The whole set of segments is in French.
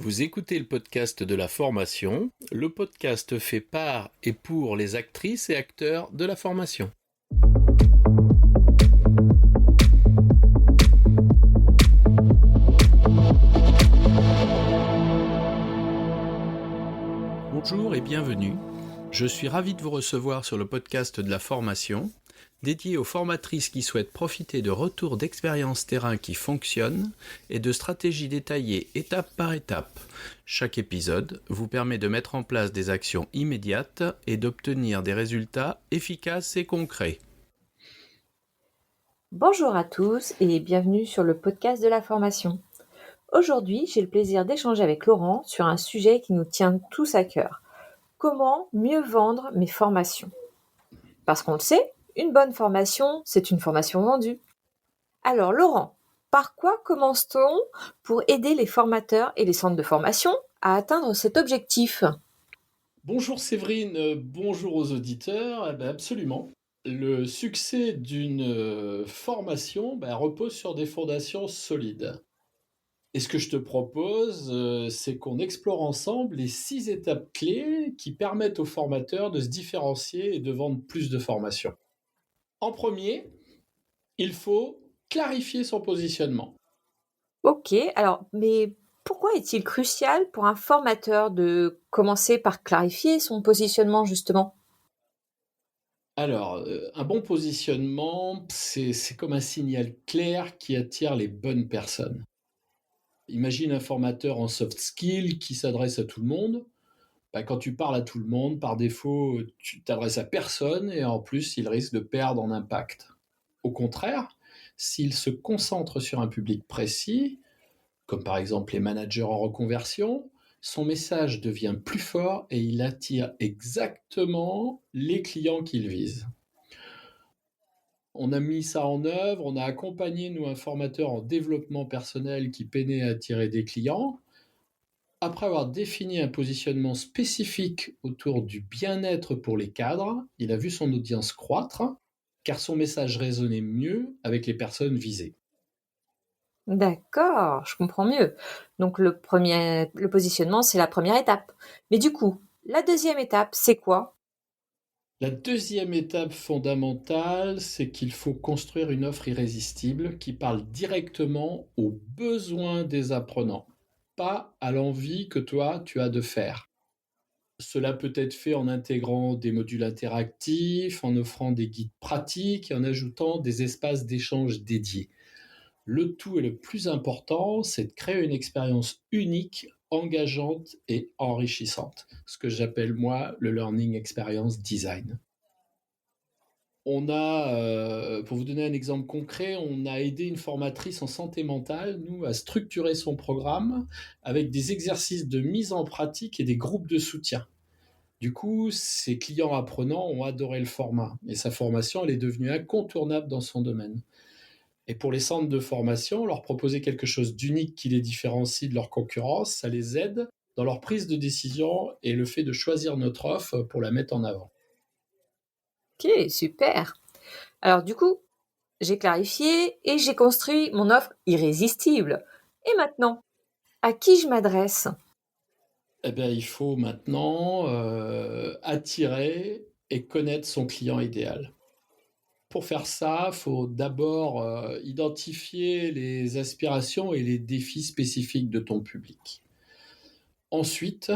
Vous écoutez le podcast de la formation, le podcast fait par et pour les actrices et acteurs de la formation. Bonjour et bienvenue. Je suis ravi de vous recevoir sur le podcast de la formation, dédié aux formatrices qui souhaitent profiter de retours d'expériences terrain qui fonctionnent et de stratégies détaillées étape par étape. Chaque épisode vous permet de mettre en place des actions immédiates et d'obtenir des résultats efficaces et concrets. Bonjour à tous et bienvenue sur le podcast de la formation. Aujourd'hui, j'ai le plaisir d'échanger avec Laurent sur un sujet qui nous tient tous à cœur. Comment mieux vendre mes formations? Parce qu'on le sait, une bonne formation, c'est une formation vendue. Alors Laurent, par quoi commence-t-on pour aider les formateurs et les centres de formation à atteindre cet objectif? Bonjour Séverine, bonjour aux auditeurs. Absolument. Le succès d'une formation repose sur des fondations solides. Et ce que je te propose, c'est qu'on explore ensemble les 6 étapes clés qui permettent aux formateurs de se différencier et de vendre plus de formations. En premier, il faut clarifier son positionnement. Ok, mais pourquoi est-il crucial pour un formateur de commencer par clarifier son positionnement justement? Alors, un bon positionnement, c'est comme un signal clair qui attire les bonnes personnes. Imagine un formateur en soft skills qui s'adresse à tout le monde. Quand tu parles à tout le monde, par défaut, tu t'adresses à personne et en plus, il risque de perdre en impact. Au contraire, s'il se concentre sur un public précis, comme par exemple les managers en reconversion, son message devient plus fort et il attire exactement les clients qu'il vise. On a mis ça en œuvre, on a accompagné, nous, un formateur en développement personnel qui peinait à attirer des clients. Après avoir défini un positionnement spécifique autour du bien-être pour les cadres, il a vu son audience croître, car son message résonnait mieux avec les personnes visées. D'accord, je comprends mieux. Donc le positionnement, c'est la première étape. Mais du coup, la deuxième étape, c'est quoi? La deuxième étape fondamentale, c'est qu'il faut construire une offre irrésistible qui parle directement aux besoins des apprenants, pas à l'envie que toi, tu as de faire. Cela peut être fait en intégrant des modules interactifs, en offrant des guides pratiques et en ajoutant des espaces d'échange dédiés. Le tout et le plus important, c'est de créer une expérience unique, engageante et enrichissante. Ce que j'appelle moi le Learning Experience Design. On a, pour vous donner un exemple concret, on a aidé une formatrice en santé mentale, nous, à structurer son programme avec des exercices de mise en pratique et des groupes de soutien. Du coup, ses clients apprenants ont adoré le format et sa formation, elle est devenue incontournable dans son domaine. Et pour les centres de formation, leur proposer quelque chose d'unique qui les différencie de leur concurrence, ça les aide dans leur prise de décision et le fait de choisir notre offre pour la mettre en avant. Ok, super. Alors du coup, j'ai clarifié et j'ai construit mon offre irrésistible. Et maintenant, à qui je m'adresse? Il faut maintenant attirer et connaître son client idéal. Pour faire ça, il faut d'abord identifier les aspirations et les défis spécifiques de ton public. Ensuite,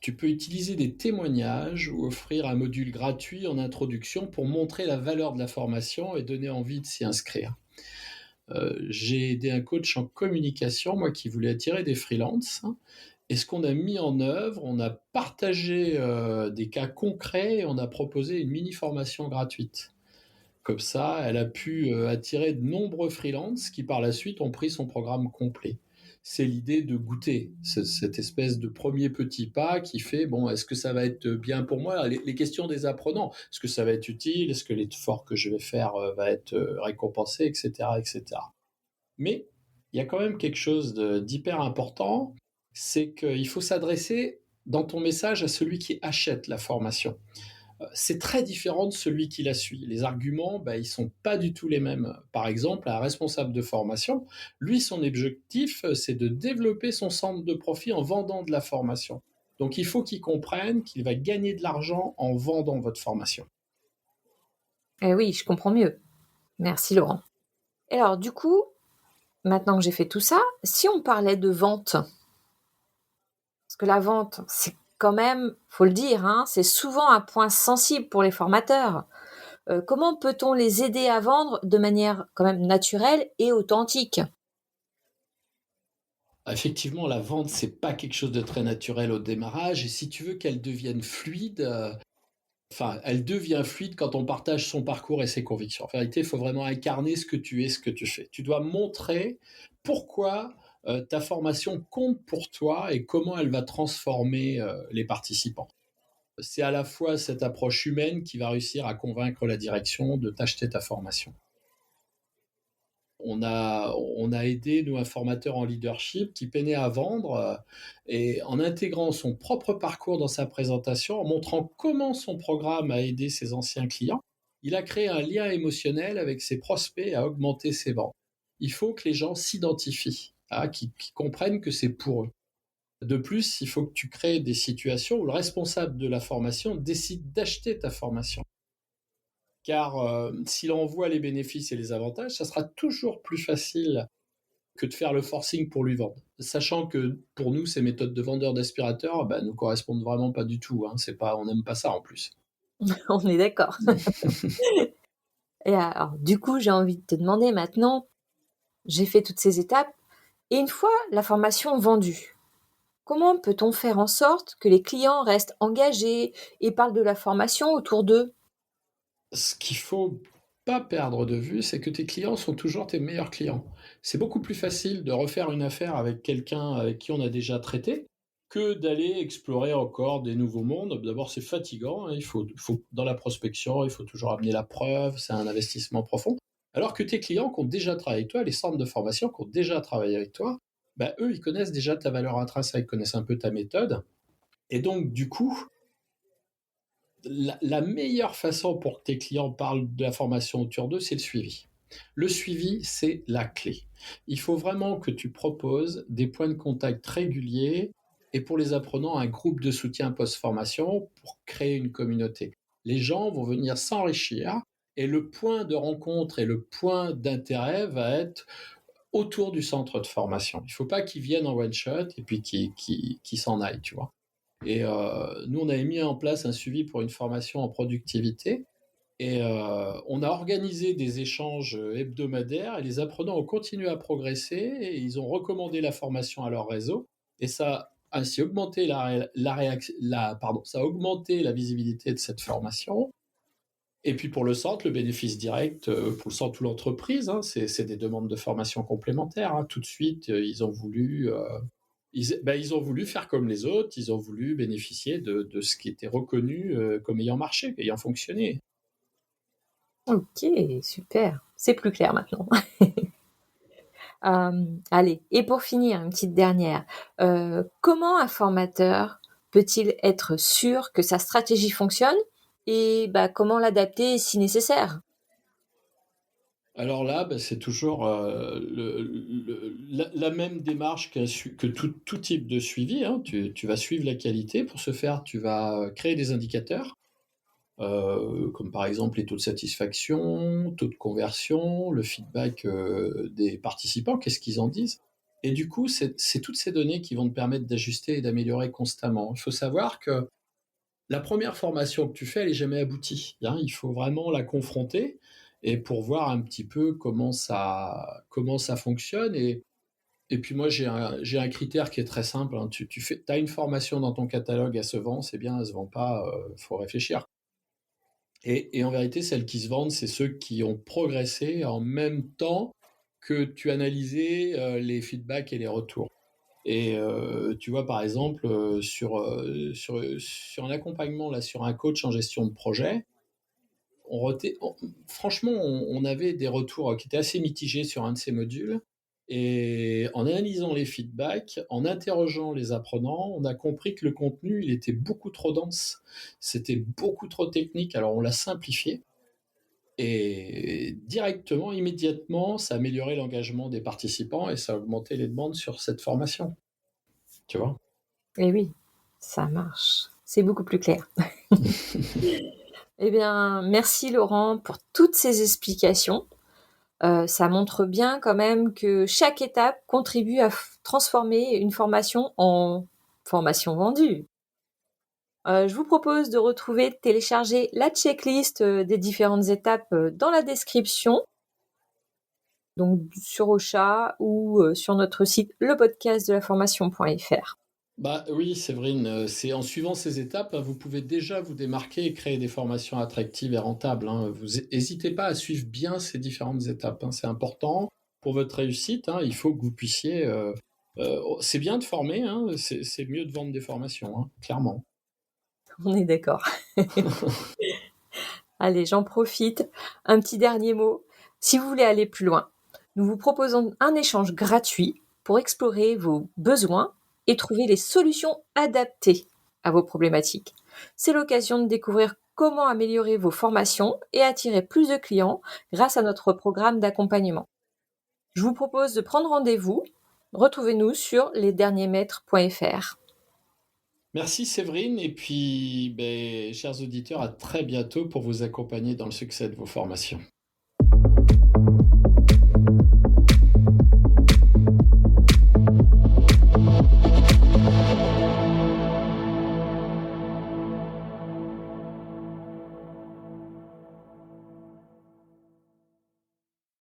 tu peux utiliser des témoignages ou offrir un module gratuit en introduction pour montrer la valeur de la formation et donner envie de s'y inscrire. J'ai aidé un coach en communication, moi, qui voulait attirer des freelances. Et ce qu'on a mis en œuvre, on a partagé des cas concrets et on a proposé une mini formation gratuite. Comme ça, elle a pu attirer de nombreux freelances qui, par la suite, ont pris son programme complet. C'est l'idée de goûter, cette espèce de premier petit pas qui fait, bon, est-ce que ça va être bien pour moi? Les questions des apprenants, est-ce que ça va être utile? Est-ce que l'effort que je vais faire va être récompensé, etc., etc. Mais il y a quand même quelque chose d'hyper important, c'est qu'il faut s'adresser dans ton message à celui qui achète la formation. c'est très différent de celui qui la suit. Les arguments, ils ne sont pas du tout les mêmes. Par exemple, un responsable de formation, lui, son objectif, c'est de développer son centre de profit en vendant de la formation. Donc, il faut qu'il comprenne qu'il va gagner de l'argent en vendant votre formation. Eh oui, je comprends mieux. Merci Laurent. Et alors du coup, maintenant que j'ai fait tout ça, si on parlait de vente, parce que la vente, c'est quand même, faut le dire, hein, c'est souvent un point sensible pour les formateurs. Comment peut-on les aider à vendre de manière quand même naturelle et authentique? Effectivement, la vente, c'est pas quelque chose de très naturel au démarrage et si tu veux qu'elle devienne fluide, elle devient fluide quand on partage son parcours et ses convictions. En vérité, il faut vraiment incarner ce que tu es, ce que tu fais. Tu dois montrer pourquoi, ta formation compte pour toi et comment elle va transformer, les participants. C'est à la fois cette approche humaine qui va réussir à convaincre la direction de t'acheter ta formation. On a aidé, nous, un formateur en leadership qui peinait à vendre et en intégrant son propre parcours dans sa présentation, en montrant comment son programme a aidé ses anciens clients, il a créé un lien émotionnel avec ses prospects et a augmenté ses ventes. Il faut que les gens s'identifient, qu'ils comprennent que c'est pour eux. De plus, il faut que tu crées des situations où le responsable de la formation décide d'acheter ta formation. Car s'il en voit les bénéfices et les avantages, ça sera toujours plus facile que de faire le forcing pour lui vendre. Sachant que pour nous, ces méthodes de vendeurs d'aspirateurs nous correspondent vraiment pas du tout. C'est pas, on n'aime pas ça en plus. On est d'accord. Et alors, du coup, j'ai envie de te demander maintenant, j'ai fait toutes ces étapes, et une fois la formation vendue, comment peut-on faire en sorte que les clients restent engagés et parlent de la formation autour d'eux? Ce qu'il faut pas perdre de vue, c'est que tes clients sont toujours tes meilleurs clients. C'est beaucoup plus facile de refaire une affaire avec quelqu'un avec qui on a déjà traité que d'aller explorer encore des nouveaux mondes. D'abord, c'est fatigant, il faut dans la prospection, il faut toujours amener la preuve, c'est un investissement profond. Alors que tes clients qui ont déjà travaillé avec toi, les centres de formation qui ont déjà travaillé avec toi, eux, ils connaissent déjà ta valeur intrinsèque, ils connaissent un peu ta méthode. Et donc, du coup, la meilleure façon pour que tes clients parlent de la formation autour d'eux, c'est le suivi. Le suivi, c'est la clé. Il faut vraiment que tu proposes des points de contact réguliers et pour les apprenants, un groupe de soutien post-formation pour créer une communauté. Les gens vont venir s'enrichir et le point de rencontre et le point d'intérêt va être autour du centre de formation. Il ne faut pas qu'ils viennent en one shot et puis qu'ils s'en aillent, tu vois. Et nous, on avait mis en place un suivi pour une formation en productivité. Et on a organisé des échanges hebdomadaires et les apprenants ont continué à progresser et ils ont recommandé la formation à leur réseau. Et ça a ainsi augmenté ça a augmenté la visibilité de cette formation. Et puis pour le centre, le bénéfice direct, pour le centre ou l'entreprise, c'est des demandes de formation complémentaires. Tout de suite, ils ont voulu faire comme les autres, ils ont voulu bénéficier de ce qui était reconnu comme ayant marché, ayant fonctionné. Ok, super. C'est plus clair maintenant. Allez, et pour finir, une petite dernière. Comment un formateur peut-il être sûr que sa stratégie fonctionne et comment l'adapter si nécessaire? Alors là, c'est toujours la même démarche que tout type de suivi. Tu vas suivre la qualité. Pour ce faire, tu vas créer des indicateurs, comme par exemple les taux de satisfaction, taux de conversion, le feedback des participants, qu'est-ce qu'ils en disent. Et du coup, c'est toutes ces données qui vont te permettre d'ajuster et d'améliorer constamment. Il faut savoir que la première formation que tu fais, elle n'est jamais aboutie. Il faut vraiment la confronter et pour voir un petit peu comment ça fonctionne. Et puis moi, j'ai un critère qui est très simple. Tu as une formation dans ton catalogue, elle se vend, c'est bien, elle ne se vend pas, il faut réfléchir. Et en vérité, celles qui se vendent, c'est ceux qui ont progressé en même temps que tu analysais les feedbacks et les retours. Et tu vois, par exemple, sur un accompagnement, là, sur un coach en gestion de projet, franchement, on avait des retours qui étaient assez mitigés sur un de ces modules. Et en analysant les feedbacks, en interrogeant les apprenants, on a compris que le contenu, il était beaucoup trop dense. C'était beaucoup trop technique, alors on l'a simplifié et directement, immédiatement, ça a amélioré l'engagement des participants et ça a augmenté les demandes sur cette formation, tu vois? Et oui, ça marche. C'est beaucoup plus clair. Eh bien, merci Laurent pour toutes ces explications. Ça montre bien quand même que chaque étape contribue à transformer une formation en formation vendue. Je vous propose de télécharger la checklist des différentes étapes dans la description, donc sur Ocha ou sur notre site lepodcastdelaformation.fr. Bah oui, Séverine, c'est en suivant ces étapes, hein, vous pouvez déjà vous démarquer et créer des formations attractives et rentables, hein. Vous hésitez pas à suivre bien ces différentes étapes, hein, c'est important pour votre réussite, hein. Il faut que vous puissiez, c'est bien de former, hein, c'est mieux de vendre des formations, hein, clairement. On est d'accord. Allez, j'en profite. Un petit dernier mot. Si vous voulez aller plus loin, nous vous proposons un échange gratuit pour explorer vos besoins et trouver les solutions adaptées à vos problématiques. C'est l'occasion de découvrir comment améliorer vos formations et attirer plus de clients grâce à notre programme d'accompagnement. Je vous propose de prendre rendez-vous. Retrouvez-nous sur lesderniersmaîtres.fr. Merci Séverine et puis, beh, chers auditeurs, à très bientôt pour vous accompagner dans le succès de vos formations.